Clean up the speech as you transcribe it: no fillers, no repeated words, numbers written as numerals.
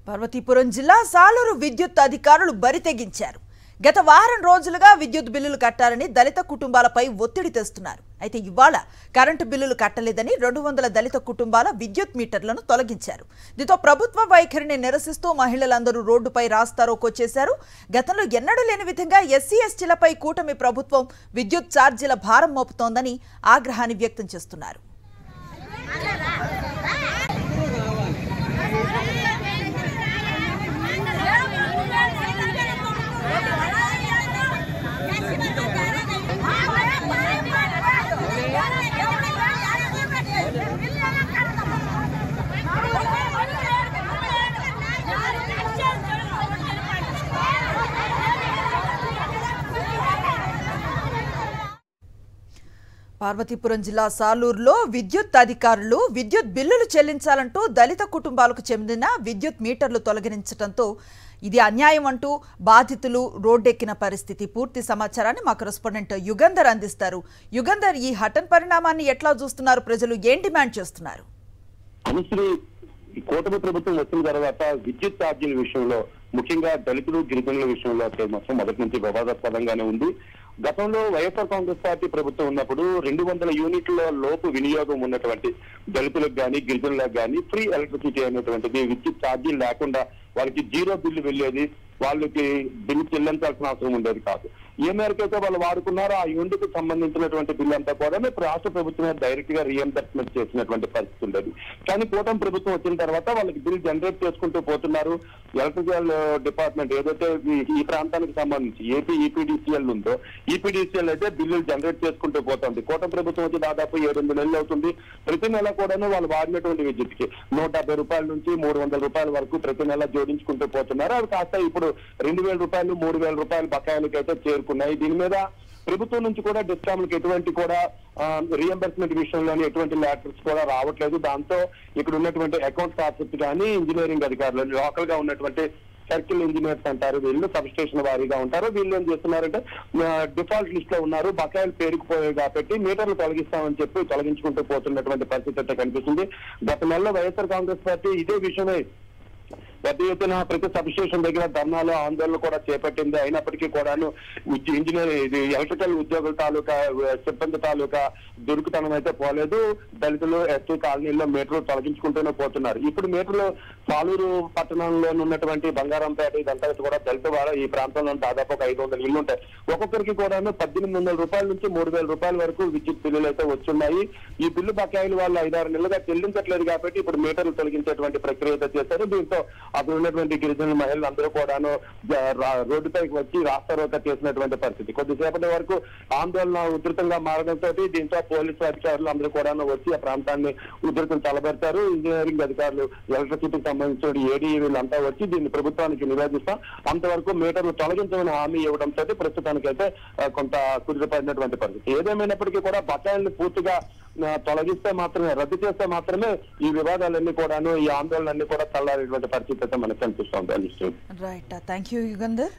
పార్వతీపురం జిల్లా సాలూరు విద్యుత్ అధికారులు బరితెగించారు. గత వారం రోజులుగా విద్యుత్ బిల్లులు కట్టాలని దళిత కుటుంబాలపై ఒత్తిడి తెస్తున్నారు. అయితే ఇవాళ కరెంటు బిల్లులు కట్టలేదని 200 దళిత కుటుంబాల విద్యుత్ మీటర్లను తొలగించారు. దీంతో ప్రభుత్వ వైఖరిని నిరసిస్తూ మహిళలందరూ రోడ్డుపై రాస్తారోకో చేశారు. గతంలో ఎన్నడూ లేని విధంగా ఎస్సీ ఎస్టీలపై కూటమి ప్రభుత్వం విద్యుత్ ఛార్జీల భారం మోపుతోందని ఆగ్రహాన్ని వ్యక్తం చేస్తున్నారు. పార్వతీపురం జిల్లా సాలూరులో విద్యుత్ అధికారులు విద్యుత్ బిల్లులు చెల్లించాలంటూ దళిత కుటుంబాలకు చెందిన విద్యుత్ మీటర్లు తొలగించడంతో ఇది అన్యాయం అంటూ బాధితులు రోడ్డెక్కిన పరిస్థితి. పూర్తి సమాచారాన్ని మా కరెస్పాండెంట్ యుగంధర్ అందిస్తారు. యుగంధర్, ఈ హఠన్ పరిణామాన్ని ఎట్లా చూస్తున్నారు? ప్రజలు ఏం డిమాండ్ చేస్తున్నారు? కూటమి ప్రభుత్వం వచ్చిన తర్వాత విద్యుత్ ఛార్జీల విషయంలో ముఖ్యంగా దళితులు గిరిజనుల విషయంలో మాత్రం మొదటి నుంచి వివాదాస్పదంగానే ఉంది. గతంలో వైఎస్ఆర్ కాంగ్రెస్ పార్టీ ప్రభుత్వం ఉన్నప్పుడు 200 యూనిట్ల లోపు వినియోగం ఉన్నటువంటి దళితులకు కానీ గిరిజనులకు కానీ ఫ్రీ ఎలక్ట్రిసిటీ అనేటువంటిది విద్యుత్ ఛార్జీలు లేకుండా వాళ్ళకి జీరో బిల్లు వెళ్ళేది. వాళ్ళకి బిల్లు చెల్లించాల్సిన అవసరం ఉండేది కాదు. ఏ మేరకైతే వాళ్ళు వాడుకున్నారో ఆ యూనిట్కి సంబంధించినటువంటి బిల్లు అంతా కూడా ఇప్పుడు రాష్ట్ర ప్రభుత్వమే డైరెక్ట్ గా రీఎంబర్స్మెంట్ చేసినటువంటి పరిస్థితి ఉండేది. కానీ కూటమి ప్రభుత్వం వచ్చిన తర్వాత వాళ్ళకి బిల్ జనరేట్ చేసుకుంటూ పోతున్నారు. ఎలక్ట్రికల్ డిపార్ట్మెంట్ ఏదైతే ఈ ప్రాంతానికి సంబంధించి ఏపీ ఈపీడీసీఎల్ ఉందో ఈపీడీసీఎల్ అయితే బిల్లులు జనరేట్ చేసుకుంటూ పోతుంది. కూటమి ప్రభుత్వం వచ్చి దాదాపు 7-8 నెలలు అవుతుంది. ప్రతి నెల కూడాను వాళ్ళు వాడినటువంటి విద్యుత్కి 170 రూపాయల నుంచి 300 రూపాయల వరకు ప్రతి నెల జోడించుకుంటూ పోతున్నారు. అవి కాస్త ఇప్పుడు 2,000 రూపాయలు 3,000 రూపాయల బకాయిలకి అయితే చేరుకున్నాయి. దీని మీద ప్రభుత్వం నుంచి కూడా డిస్కామ్లకు ఎటువంటి కూడా రీఎంబర్స్మెంట్ విషయంలోని ఎటువంటి లెటర్స్ కూడా రావట్లేదు. దాంతో ఇక్కడ ఉన్నటువంటి అకౌంట్స్ ఆఫీసర్స్ కానీ ఇంజనీరింగ్ అధికారులు లోకల్ గా ఉన్నటువంటి సర్కిల్ ఇంజనీర్స్ అంటారు, వీళ్ళు సబ్ స్టేషన్ వారీగా ఉంటారు. వీళ్ళు ఏం చేస్తున్నారంటే డిఫాల్ట్ లిస్ట్ లో ఉన్నారు, బకాయిలు పేరుకుపోయాయి కాబట్టి మీటర్లు తొలగిస్తామని చెప్పి తొలగించుకుంటూ పోతున్నటువంటి పరిస్థితి అయితే కనిపిస్తుంది. గత నెలలో వైఎస్ఆర్ కాంగ్రెస్ పార్టీ ఇదే విషయమై పెద్ద ఎత్తున ప్రతి సబ్ స్టేషన్ దగ్గర ధర్నాలు ఆందోళన కూడా చేపట్టింది. అయినప్పటికీ కూడాను ఇంజనీర్ ఎలక్ట్రికల్ ఉద్యోగుల తాలూకా సిబ్బంది తాలూకా దొరుకుతనం అయితే పోలేదు. దళితులు ఎస్టీ కాలనీల్లో మీటర్లు తొలగించుకుంటూనే పోతున్నారు. ఇప్పుడు మీటర్లు సాలూరు పట్టణంలో ఉన్నటువంటి బంగారంపేట ఇదంతా కూడా దళిత వారు ఈ ప్రాంతంలో దాదాపు 500 ఇళ్లు ఉంటాయి. ఒక్కొక్కరికి కూడాను 1,800 రూపాయల నుంచి 3,000 రూపాయల వరకు విద్యుత్ బిల్లులు అయితే వచ్చున్నాయి. ఈ బిల్లు బకాయిలు వాళ్ళు 5-6 నెలలుగా చెల్లించట్లేదు కాబట్టి ఇప్పుడు మీటర్లు తొలగించేటువంటి ప్రక్రియ అయితే చేశారు. దీంతో అక్కడ ఉన్నటువంటి గిరిజన మహిళలు అందరూ కూడాను రోడ్డుపైకి వచ్చి రాస్తారోకో చేసినటువంటి పరిస్థితి. కొద్దిసేపటి వరకు ఆందోళన ఉధృతంగా మారడంతో దీంతో పోలీసు అధికారులు అందరూ కూడాను వచ్చి ఆ ప్రాంతాన్ని ఉధృతం తలబెడతారు. ఇంజనీరింగ్ అధికారులు ఎలక్ట్రిసిటీకి సంబంధించిన ఏడీ వీళ్ళంతా వచ్చి దీన్ని ప్రభుత్వానికి నివేదిస్తాం, అంతవరకు మీటర్లు తొలగించమని హామీ ఇవ్వడంతో ప్రస్తుతానికైతే కొంత కుదిరిపోయినటువంటి పరిస్థితి. ఏదేమైనప్పటికీ కూడా బకాయిల్ని పూర్తిగా తొలగిస్తే మాత్రమే, రద్దు చేస్తే మాత్రమే ఈ వివాదాలన్నీ కూడాను ఈ ఆందోళనలన్నీ కూడా చల్లారేటువంటి పరిస్థితి అయితే మనకు కనిపిస్తుంది. Right, thank you Yugandhar.